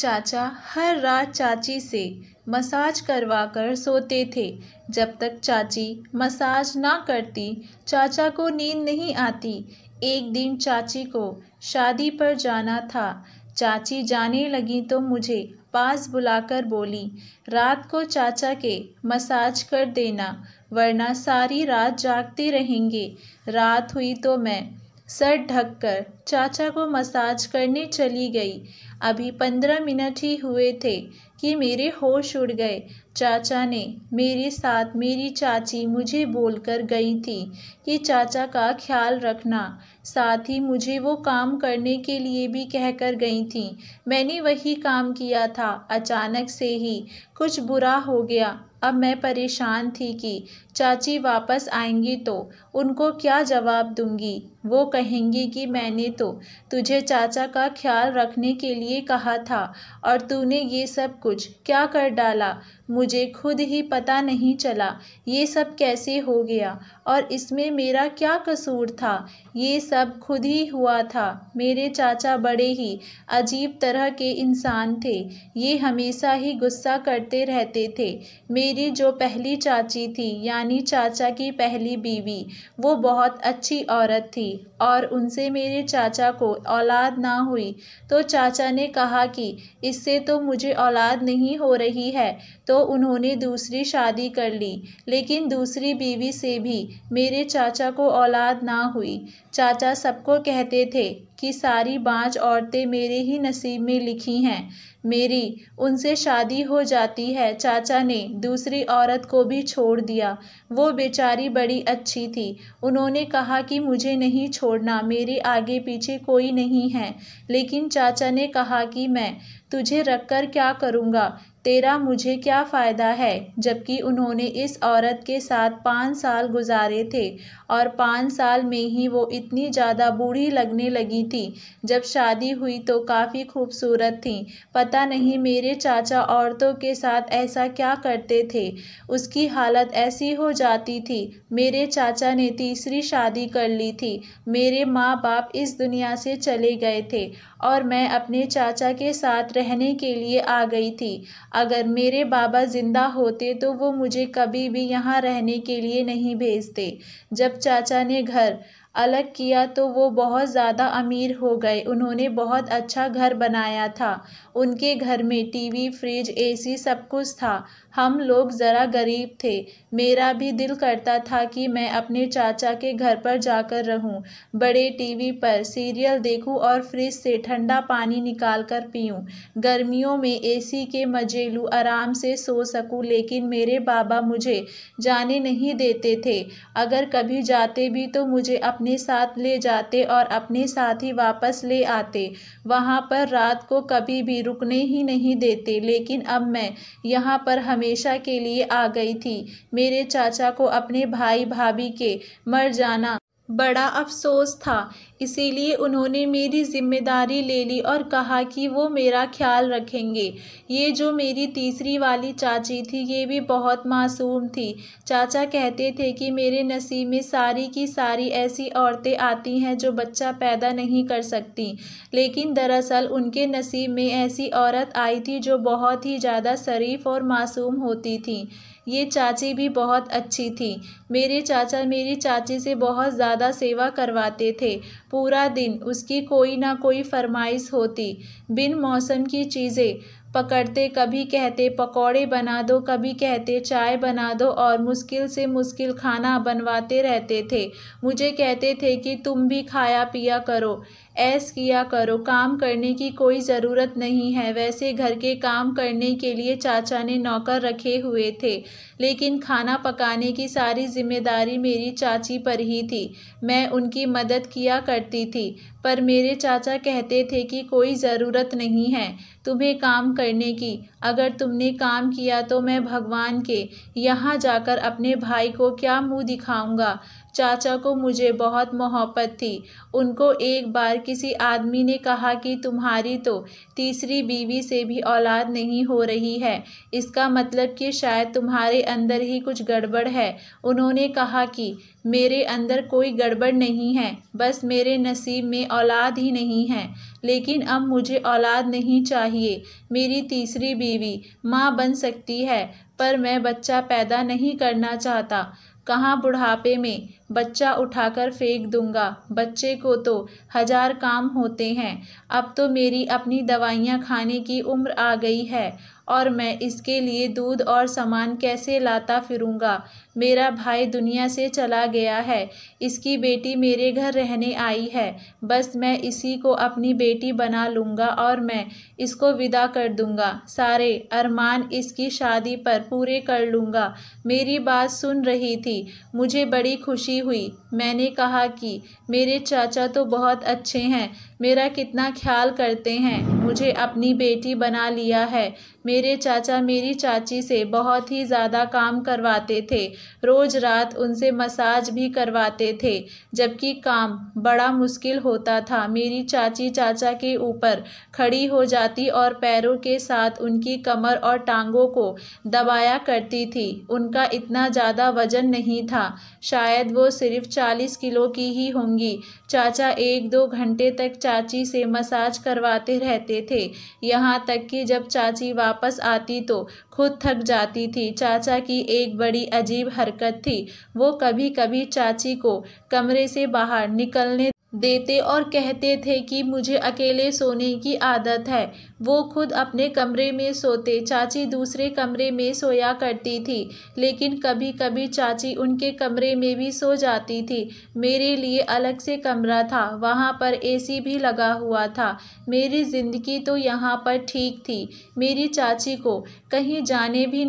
चाचा हर रात चाची से मसाज करवाकर सोते थे। जब तक चाची मसाज ना करती चाचा को नींद नहीं आती। एक दिन चाची को शादी पर जाना था। चाची जाने लगी तो मुझे पास बुलाकर बोली, रात को चाचा के मसाज कर देना वरना सारी रात जागते रहेंगे। रात हुई तो मैं सर ढककर चाचा को मसाज करने चली गई। अभी 15 मिनट ही हुए थे कि मेरे होश उड़ गए। चाचा ने मेरे साथ मेरी चाची मुझे बोलकर गई थी कि चाचा का ख्याल रखना। साथ ही मुझे वो काम करने के लिए भी कहकर गई थी। मैंने वही काम किया था। अचानक से ही कुछ बुरा हो गया। अब मैं परेशान थी कि चाची वापस आएंगी तो उनको क्या जवाब दूंगी। वो कहेंगी कि मैंने तो तुझे चाचा का ख्याल रखने के लिए कहा था और तूने ये सब कुछ क्या कर डाला। मुझे खुद ही पता नहीं चला ये सब कैसे हो गया और इसमें मेरा क्या कसूर था। ये सब खुद ही हुआ था। मेरे चाचा बड़े ही अजीब तरह के इंसान थे। ये हमेशा ही गुस्सा करते रहते थे। मेरी जो पहली चाची थी यानी चाचा की पहली बीवी, वो बहुत अच्छी औरत थी और उनसे मेरे चाचा को औलाद ना हुई तो चाचा ने कहा कि इससे तो मुझे औलाद नहीं हो रही है, तो उन्होंने दूसरी शादी कर ली। लेकिन दूसरी बीवी से भी मेरे चाचा को औलाद ना हुई। चाचा सबको कहते थे कि सारी बांझ औरतें मेरे ही नसीब में लिखी हैं। मेरी उनसे शादी हो जाती है। चाचा ने दूसरी औरत को भी छोड़ दिया। वो बेचारी बड़ी अच्छी थी। उन्होंने कहा कि मुझे नहीं छोड़ना, मेरे आगे पीछे कोई नहीं है। लेकिन चाचा ने कहा कि मैं तुझे रखकर क्या करूँगा, तेरा मुझे क्या फ़ायदा है। जबकि उन्होंने इस औरत के साथ 5 साल गुजारे थे और 5 साल में ही वो इतनी ज़्यादा बूढ़ी लगने लगी थी। जब शादी हुई तो काफ़ी खूबसूरत थी। पता नहीं मेरे चाचा औरतों के साथ ऐसा क्या करते थे, उसकी हालत ऐसी हो जाती थी। मेरे चाचा ने तीसरी शादी कर ली थी। मेरे माँ बाप इस दुनिया से चले गए थे और मैं अपने चाचा के साथ रहने के लिए आ गई थी। अगर मेरे बाबा जिंदा होते तो वो मुझे कभी भी यहाँ रहने के लिए नहीं भेजते। जब चाचा ने घर अलग किया तो वो बहुत ज़्यादा अमीर हो गए। उन्होंने बहुत अच्छा घर बनाया था। उनके घर में टीवी, फ्रिज, एसी सब कुछ था। हम लोग ज़रा गरीब थे। मेरा भी दिल करता था कि मैं अपने चाचा के घर पर जाकर रहूं, बड़े टीवी पर सीरियल देखूं और फ्रिज से ठंडा पानी निकाल कर पीऊं। गर्मियों में एसी के मजे लूं, आराम से सो सकूं। लेकिन मेरे बाबा मुझे जाने नहीं देते थे। अगर कभी जाते भी तो मुझे अपने साथ ले जाते और अपने साथ ही वापस ले आते। वहाँ पर रात को कभी भी रुकने ही नहीं देते। लेकिन अब मैं यहाँ पर हमेशा के लिए आ गई थी। मेरे चाचा को अपने भाई भाभी के मर जाना बड़ा अफसोस था, इसीलिए उन्होंने मेरी जिम्मेदारी ले ली और कहा कि वो मेरा ख्याल रखेंगे। ये जो मेरी तीसरी वाली चाची थी ये भी बहुत मासूम थी। चाचा कहते थे कि मेरे नसीब में सारी की सारी ऐसी औरतें आती हैं जो बच्चा पैदा नहीं कर सकती। लेकिन दरअसल उनके नसीब में ऐसी औरत आई थी जो बहुत ही ज़्यादा शरीफ और मासूम होती थी। ये चाची भी बहुत अच्छी थी। मेरे चाचा मेरी चाची से बहुत ज़्यादा सेवा करवाते थे। पूरा दिन उसकी कोई ना कोई फरमाइश होती। बिन मौसम की चीज़ें पकड़ते, कभी कहते पकौड़े बना दो, कभी कहते चाय बना दो और मुश्किल से मुश्किल खाना बनवाते रहते थे। मुझे कहते थे कि तुम भी खाया पिया करो, ऐश किया करो, काम करने की कोई ज़रूरत नहीं है। वैसे घर के काम करने के लिए चाचा ने नौकर रखे हुए थे, लेकिन खाना पकाने की सारी जिम्मेदारी मेरी चाची पर ही थी। मैं उनकी मदद किया करती थी, पर मेरे चाचा कहते थे कि कोई ज़रूरत नहीं है तुम्हें काम करने की। अगर तुमने काम किया तो मैं भगवान के यहाँ जाकर अपने भाई को क्या मुँह दिखाऊंगा। चाचा को मुझे बहुत मोहब्बत थी। उनको एक बार किसी आदमी ने कहा कि तुम्हारी तो तीसरी बीवी से भी औलाद नहीं हो रही है, इसका मतलब कि शायद तुम्हारे अंदर ही कुछ गड़बड़ है। उन्होंने कहा कि मेरे अंदर कोई गड़बड़ नहीं है, बस मेरे नसीब में औलाद ही नहीं है। लेकिन अब मुझे औलाद नहीं चाहिए। मेरी तीसरी बीवी माँ बन सकती है, पर मैं बच्चा पैदा नहीं करना चाहता। कहाँ बुढ़ापे में बच्चा उठाकर फेंक दूंगा। बच्चे को तो 1000 काम होते हैं। अब तो मेरी अपनी दवाइयाँ खाने की उम्र आ गई है और मैं इसके लिए दूध और सामान कैसे लाता फिरूंगा। मेरा भाई दुनिया से चला गया है, इसकी बेटी मेरे घर रहने आई है। बस मैं इसी को अपनी बेटी बना लूँगा और मैं इसको विदा कर दूँगा। सारे अरमान इसकी शादी पर पूरे कर लूँगा। मेरी बात सुन रही थी। मुझे बड़ी खुशी हुई। मैंने कहा कि मेरे चाचा तो बहुत अच्छे हैं, मेरा कितना ख्याल करते हैं, मुझे अपनी बेटी बना लिया है। मेरे चाचा मेरी चाची से बहुत ही ज़्यादा काम करवाते थे, रोज़ रात उनसे मसाज भी करवाते थे, जबकि काम बड़ा मुश्किल होता था। मेरी चाची चाचा के ऊपर खड़ी हो जाती और पैरों के साथ उनकी कमर और टांगों को दबाया करती थी। उनका इतना ज़्यादा वजन नहीं था, शायद वो सिर्फ 40 किलो की ही होंगी। चाचा 1-2 घंटे तक चाची से मसाज करवाते रहते थे, यहाँ तक कि जब चाची वापस आती तो खुद थक जाती थी। चाचा की एक बड़ी अजीब हरकत थी, वो कभी कभी चाची को कमरे से बाहर निकलने देते और कहते थे कि मुझे अकेले सोने की आदत है। वो खुद अपने कमरे में सोते, चाची दूसरे कमरे में सोया करती थी, लेकिन कभी कभी चाची उनके कमरे में भी सो जाती थी। मेरे लिए अलग से कमरा था, वहाँ पर एसी भी लगा हुआ था। मेरी ज़िंदगी तो यहाँ पर ठीक थी। मेरी चाची को कहीं जाने भी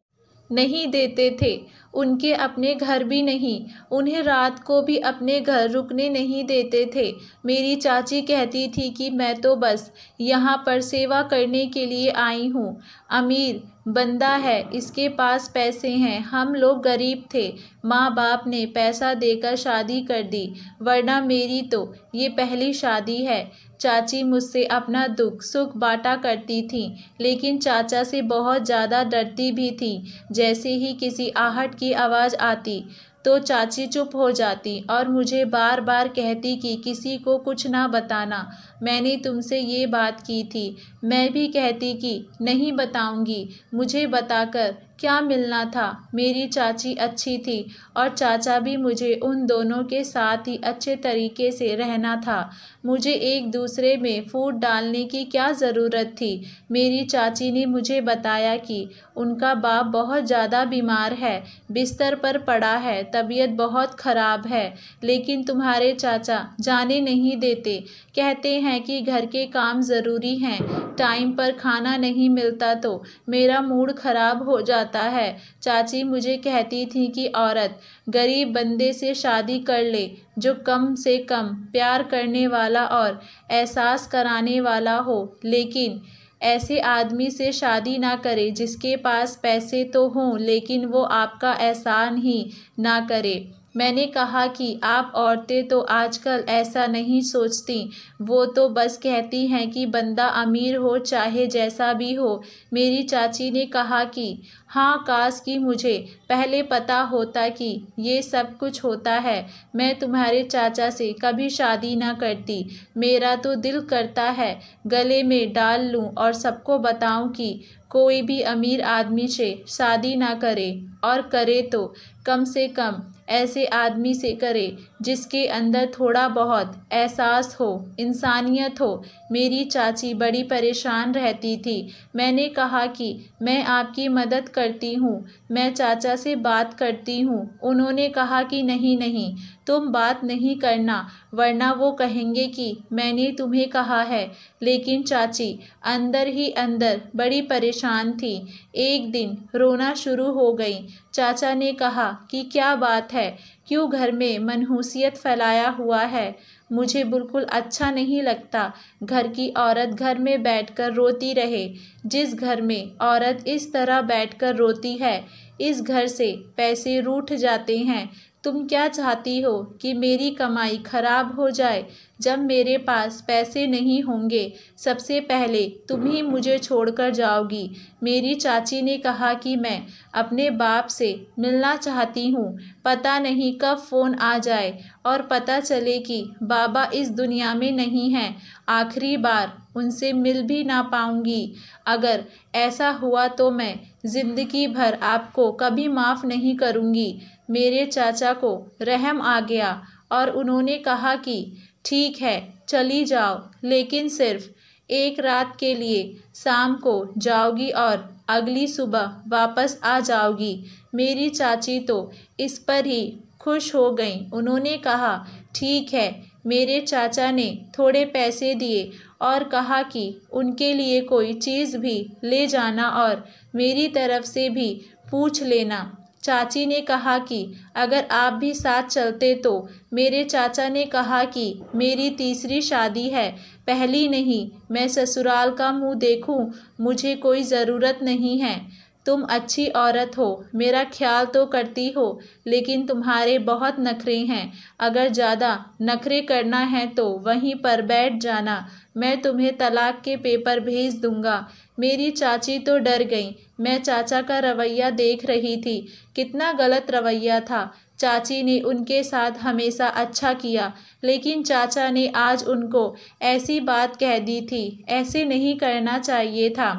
नहीं देते थे, उनके अपने घर भी नहीं, उन्हें रात को भी अपने घर रुकने नहीं देते थे। मेरी चाची कहती थी कि मैं तो बस यहाँ पर सेवा करने के लिए आई हूँ। अमीर बंदा है, इसके पास पैसे हैं, हम लोग गरीब थे, माँ बाप ने पैसा देकर शादी कर दी, वरना मेरी तो ये पहली शादी है। चाची मुझसे अपना दुख सुख बांटा करती थी, लेकिन चाचा से बहुत ज़्यादा डरती भी थी। जैसे ही किसी आहट की आवाज़ आती तो चाची चुप हो जाती और मुझे बार बार कहती कि किसी को कुछ ना बताना, मैंने तुमसे ये बात की थी। मैं भी कहती कि नहीं बताऊंगी, मुझे बताकर क्या मिलना था। मेरी चाची अच्छी थी और चाचा भी, मुझे उन दोनों के साथ ही अच्छे तरीके से रहना था। मुझे एक दूसरे में फूट डालने की क्या ज़रूरत थी। मेरी चाची ने मुझे बताया कि उनका बाप बहुत ज़्यादा बीमार है, बिस्तर पर पड़ा है, तबीयत बहुत ख़राब है, लेकिन तुम्हारे चाचा जाने नहीं देते। कहते हैं कि घर के काम ज़रूरी हैं, टाइम पर खाना नहीं मिलता तो मेरा मूड ख़राब हो जाता है। चाची मुझे कहती थी कि औरत गरीब बंदे से शादी कर ले, जो कम से कम प्यार करने वाला और एहसास कराने वाला हो, लेकिन ऐसे आदमी से शादी ना करे जिसके पास पैसे तो हों लेकिन वो आपका एहसान ही ना करे। मैंने कहा कि आप औरतें तो आजकल ऐसा नहीं सोचती, वो तो बस कहती हैं कि बंदा अमीर हो चाहे जैसा भी हो। मेरी चाची ने कहा कि हाँ, काश कि मुझे पहले पता होता कि ये सब कुछ होता है, मैं तुम्हारे चाचा से कभी शादी ना करती। मेरा तो दिल करता है गले में डाल लूँ और सबको बताऊँ कि कोई भी अमीर आदमी से शादी ना करे, और करे तो कम से कम ऐसे आदमी से करे जिसके अंदर थोड़ा बहुत एहसास हो, इंसानियत हो। मेरी चाची बड़ी परेशान रहती थी। मैंने कहा कि मैं आपकी मदद करती हूँ, मैं चाचा से बात करती हूँ। उन्होंने कहा कि नहीं नहीं, तुम बात नहीं करना, वरना वो कहेंगे कि मैंने तुम्हें कहा है। लेकिन चाची अंदर ही अंदर बड़ी परेशान थी। एक दिन रोना शुरू हो गई। चाचा ने कहा कि क्या बात है, क्यों घर में मनहूसियत फैलाया हुआ है। मुझे बिल्कुल अच्छा नहीं लगता घर की औरत घर में बैठकर रोती रहे। जिस घर में औरत इस तरह बैठकर रोती है, इस घर से पैसे रूठ जाते हैं। तुम क्या चाहती हो कि मेरी कमाई खराब हो जाए? जब मेरे पास पैसे नहीं होंगे, सबसे पहले तुम ही मुझे छोड़कर जाओगी। मेरी चाची ने कहा कि मैं अपने बाप से मिलना चाहती हूँ। पता नहीं कब फ़ोन आ जाए और पता चले कि बाबा इस दुनिया में नहीं हैं। आखिरी बार उनसे मिल भी ना पाऊँगी। अगर ऐसा हुआ तो मैं ज़िंदगी भर आपको कभी माफ़ नहीं करूँगी। मेरे चाचा को रहम आ गया और उन्होंने कहा कि ठीक है, चली जाओ, लेकिन सिर्फ एक रात के लिए। शाम को जाओगी और अगली सुबह वापस आ जाओगी। मेरी चाची तो इस पर ही खुश हो गईं। उन्होंने कहा ठीक है। मेरे चाचा ने थोड़े पैसे दिए और कहा कि उनके लिए कोई चीज़ भी ले जाना और मेरी तरफ से भी पूछ लेना। चाची ने कहा कि अगर आप भी साथ चलते तो। मेरे चाचा ने कहा कि मेरी तीसरी शादी है, पहली नहीं। मैं ससुराल का मुंह देखूं, मुझे कोई ज़रूरत नहीं है। तुम अच्छी औरत हो, मेरा ख्याल तो करती हो, लेकिन तुम्हारे बहुत नखरे हैं। अगर ज़्यादा नखरे करना है तो वहीं पर बैठ जाना, मैं तुम्हें तलाक के पेपर भेज दूंगा। मेरी चाची तो डर गई। मैं चाचा का रवैया देख रही थी, कितना गलत रवैया था। चाची ने उनके साथ हमेशा अच्छा किया, लेकिन चाचा ने आज उनको ऐसी बात कह दी थी। ऐसे नहीं करना चाहिए था।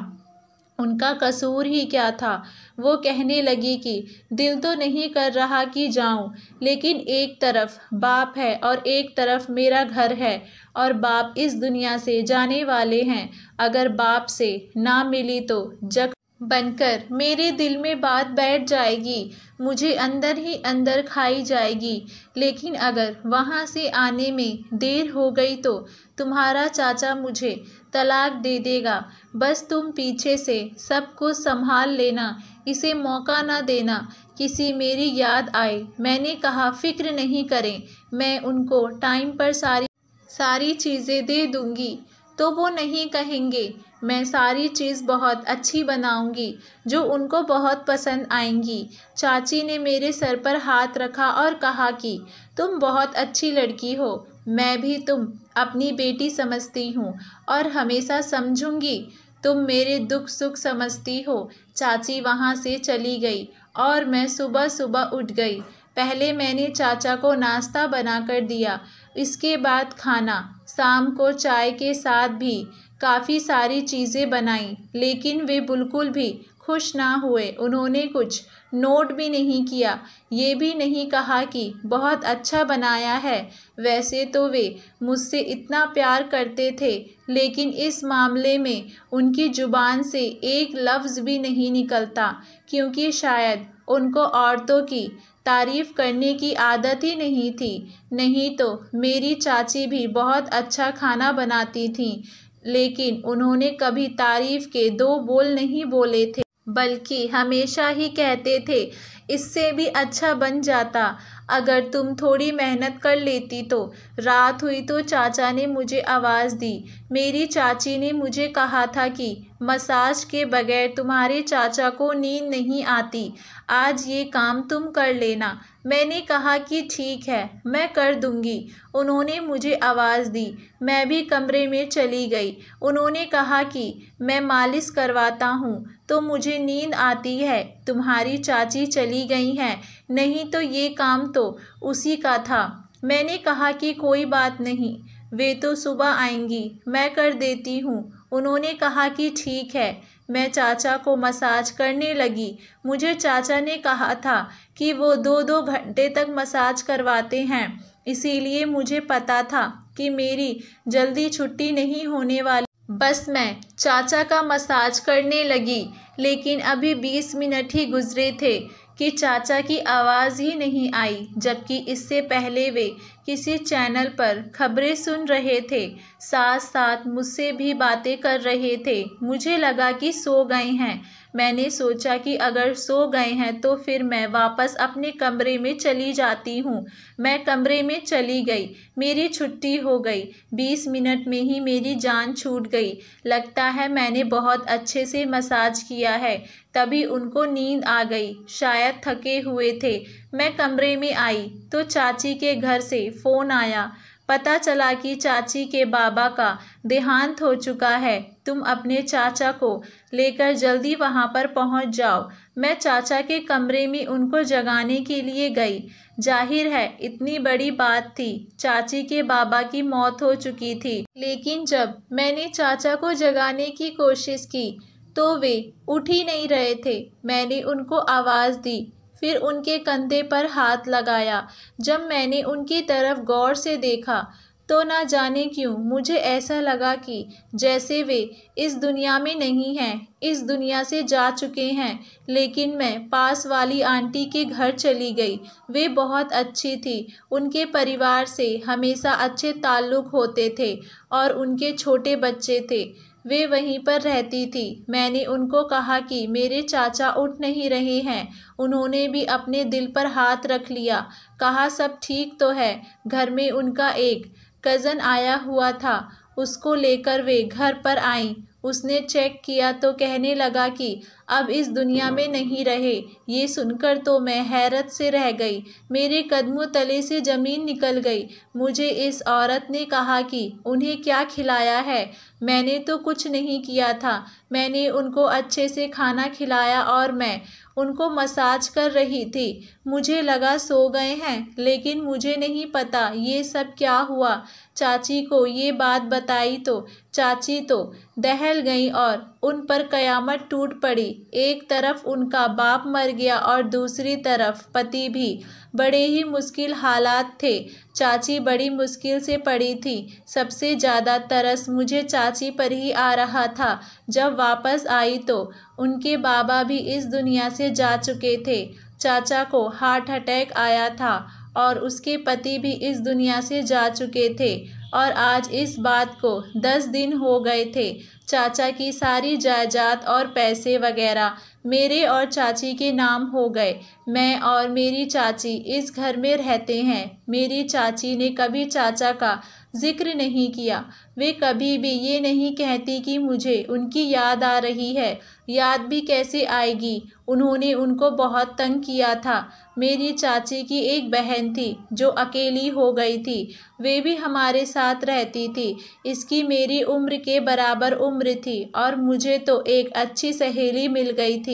उनका कसूर ही क्या था? वो कहने लगी कि दिल तो नहीं कर रहा कि जाऊं, लेकिन एक तरफ बाप है और एक तरफ मेरा घर है, और बाप इस दुनिया से जाने वाले हैं। अगर बाप से ना मिली तो जख्म बनकर मेरे दिल में बात बैठ जाएगी, मुझे अंदर ही अंदर खाई जाएगी। लेकिन अगर वहाँ से आने में देर हो गई तो तुम्हारा चाचा मुझे तलाक दे देगा। बस तुम पीछे से सब कुछ संभाल लेना, इसे मौका ना देना किसी मेरी याद आए। मैंने कहा फिक्र नहीं करें, मैं उनको टाइम पर सारी चीज़ें दे दूंगी तो वो नहीं कहेंगे। मैं सारी चीज़ बहुत अच्छी बनाऊंगी जो उनको बहुत पसंद आएंगी। चाची ने मेरे सर पर हाथ रखा और कहा कि तुम बहुत अच्छी लड़की हो, मैं भी तुम अपनी बेटी समझती हूँ और हमेशा समझूंगी। तुम मेरे दुख सुख समझती हो। चाची वहाँ से चली गई और मैं सुबह सुबह उठ गई। पहले मैंने चाचा को नाश्ता बनाकर दिया, इसके बाद खाना, शाम को चाय के साथ भी काफ़ी सारी चीज़ें बनाई, लेकिन वे बिल्कुल भी खुश ना हुए। उन्होंने कुछ नोट भी नहीं किया, ये भी नहीं कहा कि बहुत अच्छा बनाया है। वैसे तो वे मुझसे इतना प्यार करते थे, लेकिन इस मामले में उनकी ज़ुबान से एक लफ्ज़ भी नहीं निकलता, क्योंकि शायद उनको औरतों की तारीफ़ करने की आदत ही नहीं थी। नहीं तो मेरी चाची भी बहुत अच्छा खाना बनाती थी, लेकिन उन्होंने कभी तारीफ़ के दो बोल नहीं बोले थे, बल्कि हमेशा ही कहते थे इससे भी अच्छा बन जाता अगर तुम थोड़ी मेहनत कर लेती तो। रात हुई तो चाचा ने मुझे आवाज़ दी। मेरी चाची ने मुझे कहा था कि मसाज के बगैर तुम्हारे चाचा को नींद नहीं आती, आज ये काम तुम कर लेना। मैंने कहा कि ठीक है, मैं कर दूंगी। उन्होंने मुझे आवाज़ दी, मैं भी कमरे में चली गई। उन्होंने कहा कि मैं मालिश करवाता हूँ तो मुझे नींद आती है, तुम्हारी चाची चली गई हैं, नहीं तो ये काम तो उसी का था। मैंने कहा कि कोई बात नहीं, वे तो सुबह आएंगी, मैं कर देती हूँ। उन्होंने कहा कि ठीक है। मैं चाचा को मसाज करने लगी। मुझे चाचा ने कहा था कि वो 2-2 घंटे तक मसाज करवाते हैं, इसीलिए मुझे पता था कि मेरी जल्दी छुट्टी नहीं होने वाली। बस मैं चाचा का मसाज करने लगी, लेकिन अभी 20 मिनट ही गुजरे थे कि चाचा की आवाज़ ही नहीं आई, जबकि इससे पहले वे किसी चैनल पर खबरें सुन रहे थे, साथ साथ मुझसे भी बातें कर रहे थे। मुझे लगा कि सो गए हैं। मैंने सोचा कि अगर सो गए हैं तो फिर मैं वापस अपने कमरे में चली जाती हूँ। मैं कमरे में चली गई, मेरी छुट्टी हो गई। 20 मिनट में ही मेरी जान छूट गई। लगता है मैंने बहुत अच्छे से मसाज किया। किया है। तभी उनको नींद आ गई, शायद थके हुए थे। मैं कमरे में आई तो चाची के घर से फ़ोन आया। पता चला कि चाची के बाबा का देहांत हो चुका है। तुम अपने चाचा को लेकर जल्दी वहां पर पहुंच जाओ। मैं चाचा के कमरे में उनको जगाने के लिए गई। जाहिर है इतनी बड़ी बात थी, चाची के बाबा की मौत हो चुकी थी। लेकिन जब मैंने चाचा को जगाने की कोशिश की तो वे उठ ही नहीं रहे थे। मैंने उनको आवाज़ दी, फिर उनके कंधे पर हाथ लगाया। जब मैंने उनकी तरफ गौर से देखा तो ना जाने क्यों मुझे ऐसा लगा कि जैसे वे इस दुनिया में नहीं हैं, इस दुनिया से जा चुके हैं। लेकिन मैं पास वाली आंटी के घर चली गई। वे बहुत अच्छी थी, उनके परिवार से हमेशा अच्छे ताल्लुक़ होते थे और उनके छोटे बच्चे थे। वे वहीं पर रहती थी। मैंने उनको कहा कि मेरे चाचा उठ नहीं रहे हैं। उन्होंने भी अपने दिल पर हाथ रख लिया, कहा सब ठीक तो है। घर में उनका एक कज़न आया हुआ था, उसको लेकर वे घर पर आईं। उसने चेक किया तो कहने लगा कि अब इस दुनिया में नहीं रहे। ये सुनकर तो मैं हैरत से रह गई, मेरे कदमों तले से ज़मीन निकल गई। मुझे इस औरत ने कहा कि उन्हें क्या खिलाया है। मैंने तो कुछ नहीं किया था। मैंने उनको अच्छे से खाना खिलाया और मैं उनको मसाज कर रही थी। मुझे लगा सो गए हैं, लेकिन मुझे नहीं पता ये सब क्या हुआ। चाची को ये बात बताई तो चाची तो दहल गई और उन पर कयामत टूट पड़ी। एक तरफ उनका बाप मर गया और दूसरी तरफ पति भी। बड़े ही मुश्किल हालात थे। चाची बड़ी मुश्किल से पड़ी थी। सबसे ज़्यादा तरस मुझे चाची पर ही आ रहा था। जब वापस आई तो उनके बाबा भी इस दुनिया से जा चुके थे। चाचा को हार्ट अटैक आया था और उसके पति भी इस दुनिया से जा चुके थे और आज इस बात को 10 दिन हो गए थे। चाचा की सारी जायदाद और पैसे वगैरह मेरे और चाची के नाम हो गए। मैं और मेरी चाची इस घर में रहते हैं। मेरी चाची ने कभी चाचा का जिक्र नहीं किया। वे कभी भी ये नहीं कहती कि मुझे उनकी याद आ रही है। याद भी कैसे आएगी, उन्होंने उनको बहुत तंग किया था। मेरी चाची की एक बहन थी जो अकेली हो गई थी, वे भी हमारे साथ रहती थी। इसकी मेरी उम्र के बराबर उम्र थी और मुझे तो एक अच्छी सहेली मिल गई थी।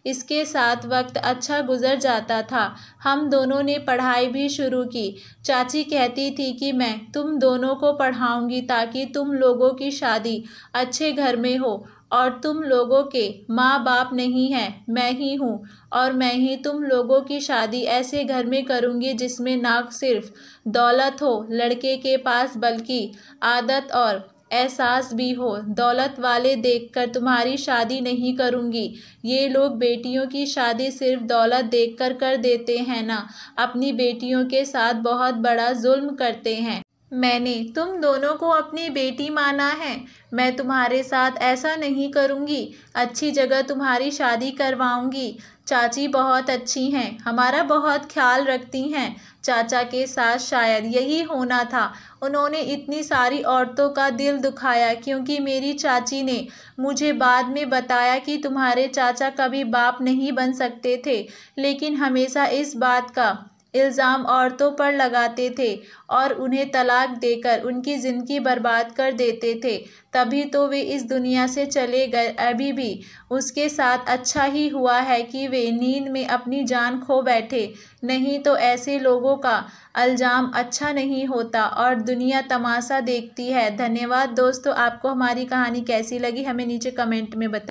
इसके साथ वक्त अच्छा गुजर जाता था। हम दोनों ने पढ़ाई भी शुरू की। चाची कहती थी कि मैं तुम दोनों को पढ़ाऊंगी ताकि तुम लोगों की शादी अच्छे घर में हो और तुम लोगों के माँ बाप नहीं हैं, मैं ही हूँ और मैं ही तुम लोगों की शादी ऐसे घर में करूँगी जिसमें ना सिर्फ दौलत हो लड़के के पास बल्कि आदत और एहसास भी हो। दौलत वाले देखकर तुम्हारी शादी नहीं करूँगी। ये लोग बेटियों की शादी सिर्फ दौलत देखकर कर देते हैं ना, अपनी बेटियों के साथ बहुत बड़ा जुल्म करते हैं। मैंने तुम दोनों को अपनी बेटी माना है। मैं तुम्हारे साथ ऐसा नहीं करूँगी। अच्छी जगह तुम्हारी शादी करवाऊँगी। चाची बहुत अच्छी हैं, हमारा बहुत ख्याल रखती हैं। चाचा के साथ शायद यही होना था। उन्होंने इतनी सारी औरतों का दिल दुखाया क्योंकि मेरी चाची ने मुझे बाद में बताया कि तुम्हारे चाचा कभी बाप नहीं बन सकते थे, लेकिन हमेशा इस बात का इल्ज़ाम औरतों पर लगाते थे और उन्हें तलाक देकर उनकी ज़िंदगी बर्बाद कर देते थे। तभी तो वे इस दुनिया से चले गए। अभी भी उसके साथ अच्छा ही हुआ है कि वे नींद में अपनी जान खो बैठे, नहीं तो ऐसे लोगों का इल्ज़ाम अच्छा नहीं होता और दुनिया तमाशा देखती है। धन्यवाद दोस्तों, आपको हमारी कहानी कैसी लगी हमें नीचे कमेंट में बताएं।